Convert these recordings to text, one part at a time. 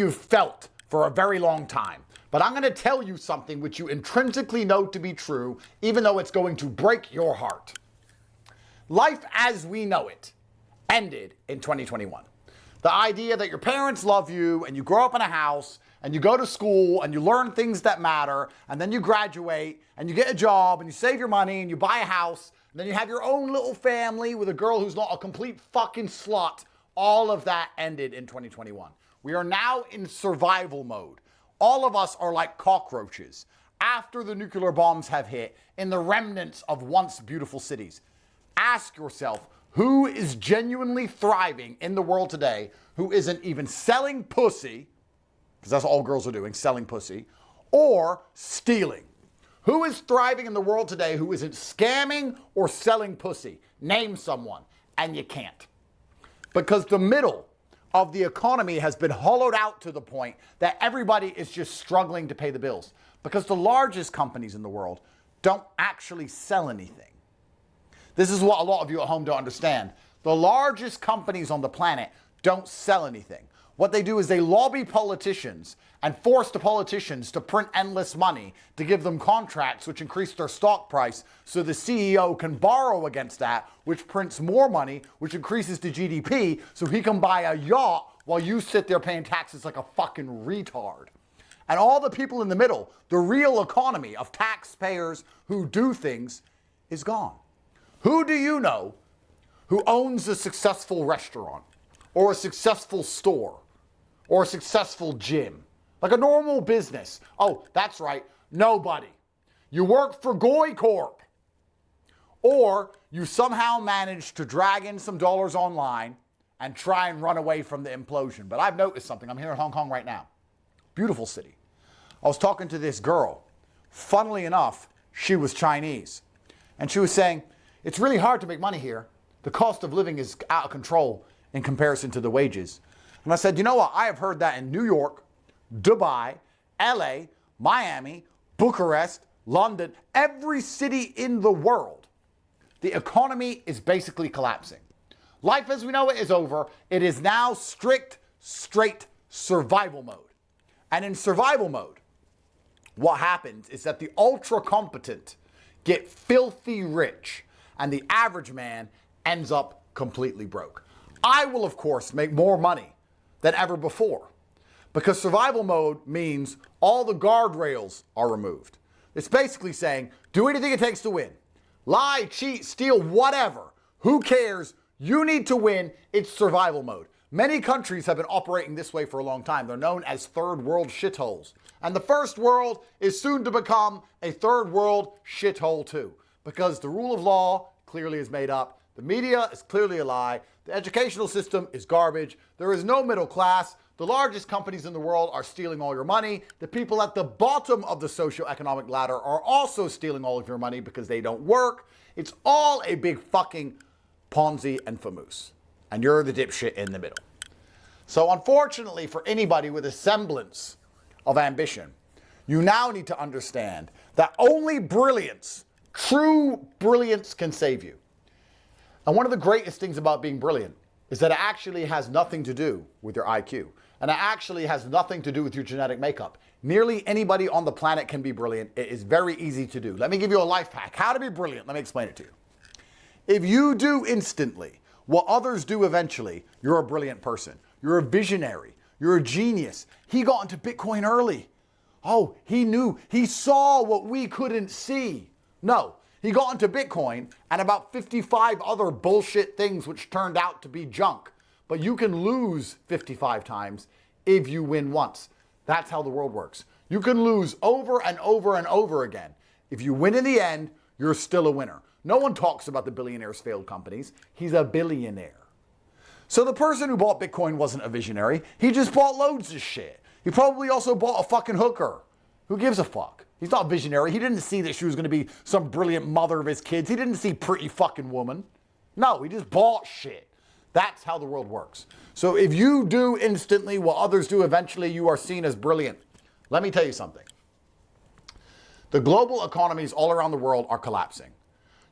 you've felt for a very long time. But I'm going to tell you something which you intrinsically know to be true, even though it's going to break your heart. Life as we know it ended in 2021. The idea that your parents love you and you grow up in a house and you go to school and you learn things that matter and then you graduate and you get a job and you save your money and you buy a house and then you have your own little family with a girl who's not a complete fucking slut. All of that ended in 2021. We are now in survival mode. All of us are like cockroaches after the nuclear bombs have hit in the remnants of once beautiful cities. Ask yourself, who is genuinely thriving in the world today who isn't even selling pussy, because that's all girls are doing, selling pussy, or stealing? Who is thriving in the world today who isn't scamming or selling pussy? Name someone, and you can't. Because the middle of the economy has been hollowed out to the point that everybody is just struggling to pay the bills. Because the largest companies in the world don't actually sell anything. This is what a lot of you at home don't understand. The largest companies on the planet don't sell anything. What they do is they lobby politicians and force the politicians to print endless money to give them contracts which increase their stock price so the CEO can borrow against that, which prints more money, which increases the GDP so he can buy a yacht while you sit there paying taxes like a fucking retard. And all the people in the middle, the real economy of taxpayers who do things, is gone. Who do you know who owns a successful restaurant or a successful store or a successful gym? Like a normal business. Oh, that's right. Nobody. You work for Goy Corp. Or you somehow managed to drag in some dollars online and try and run away from the implosion. But I've noticed something. I'm here in Hong Kong right now. Beautiful city. I was talking to this girl. Funnily enough, she was Chinese. And she was saying, it's really hard to make money here. The cost of living is out of control in comparison to the wages. And I said, you know what? I have heard that in New York, Dubai, LA, Miami, Bucharest, London, every city in the world. The economy is basically collapsing. Life as we know it is over. It is now strict, straight survival mode. And in survival mode, what happens is that the ultra competent get filthy rich and the average man ends up completely broke. I will, of course, make more money than ever before because survival mode means all the guardrails are removed. It's basically saying, do anything it takes to win. Lie, cheat, steal, whatever. Who cares? You need to win. It's survival mode. Many countries have been operating this way for a long time. They're known as third world shitholes. And the first world is soon to become a third world shithole too. Because the rule of law clearly is made up. The media is clearly a lie. The educational system is garbage. There is no middle class. The largest companies in the world are stealing all your money. The people at the bottom of the socioeconomic ladder are also stealing all of your money because they don't work. It's all a big fucking Ponzi and famous. And you're the dipshit in the middle. So unfortunately for anybody with a semblance of ambition, you now need to understand that only brilliance, true brilliance, can save you. And one of the greatest things about being brilliant is that it actually has nothing to do with your IQ. And it actually has nothing to do with your genetic makeup. Nearly anybody on the planet can be brilliant. It is very easy to do. Let me give you a life hack. How to be brilliant. Let me explain it to you. If you do instantly what others do eventually, you're a brilliant person. You're a visionary. You're a genius. He got into Bitcoin early. Oh, he knew. He saw what we couldn't see. No, he got into Bitcoin and about 55 other bullshit things which turned out to be junk. But you can lose 55 times if you win once. That's how the world works. You can lose over and over and over again. If you win in the end, you're still a winner. No one talks about the billionaires' failed companies. He's a billionaire. So the person who bought Bitcoin wasn't a visionary. He just bought loads of shit. He probably also bought a fucking hooker. Who gives a fuck? He's not a visionary. He didn't see that she was going to be some brilliant mother of his kids. He didn't see pretty fucking woman. No, he just bought shit. That's how the world works. So if you do instantly what others do eventually, you are seen as brilliant. Let me tell you something. The global economies all around the world are collapsing.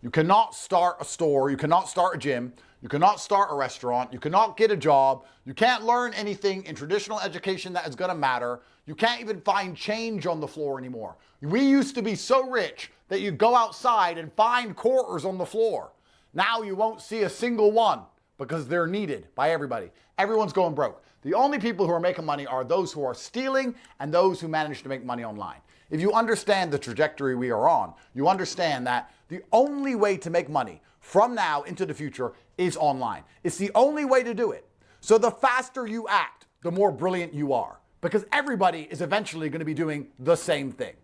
You cannot start a store, you cannot start a gym, You cannot start a restaurant. You cannot get a job. You can't learn anything in traditional education that is going to matter. You can't even find change on the floor anymore. We used to be so rich that you'd go outside and find quarters on the floor. Now you won't see a single one because they're needed by everybody. Everyone's going broke. The only people who are making money are those who are stealing and those who manage to make money online. If you understand the trajectory we are on, you understand that the only way to make money from now into the future is online. It's the only way to do it. So the faster you act, the more brilliant you are, because everybody is eventually going to be doing the same thing.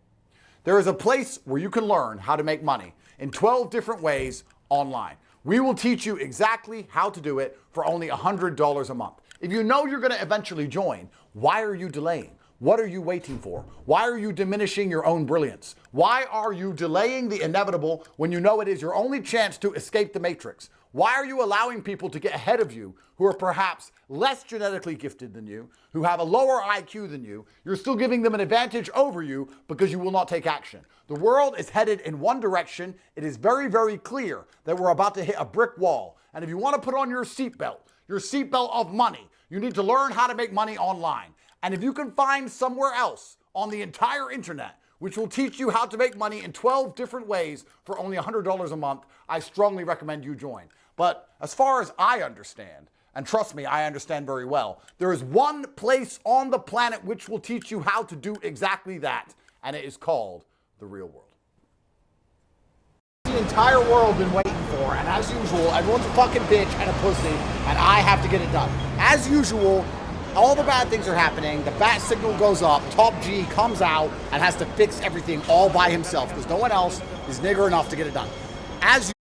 There is a place where you can learn how to make money in 12 different ways online. We will teach you exactly how to do it for only $100 a month. If you know you're going to eventually join, why are you delaying? What are you waiting for? Why are you diminishing your own brilliance? Why are you delaying the inevitable when you know it is your only chance to escape the matrix? Why are you allowing people to get ahead of you who are perhaps less genetically gifted than you, who have a lower IQ than you? You're still giving them an advantage over you because you will not take action. The world is headed in one direction. It is very, very clear that we're about to hit a brick wall. And if you want to put on your seatbelt of money, you need to learn how to make money online. And if you can find somewhere else on the entire internet which will teach you how to make money in 12 different ways for only $100 a month, I strongly recommend you join. But as far as I understand, and trust me, I understand very well, there is one place on the planet which will teach you how to do exactly that, and it is called the real world. The entire world been waiting for, and as usual, everyone's a fucking bitch and a pussy, and I have to get it done. As usual, all the bad things are happening, the bat signal goes up, Top G comes out and has to fix everything all by himself because no one else is nigger enough to get it done. As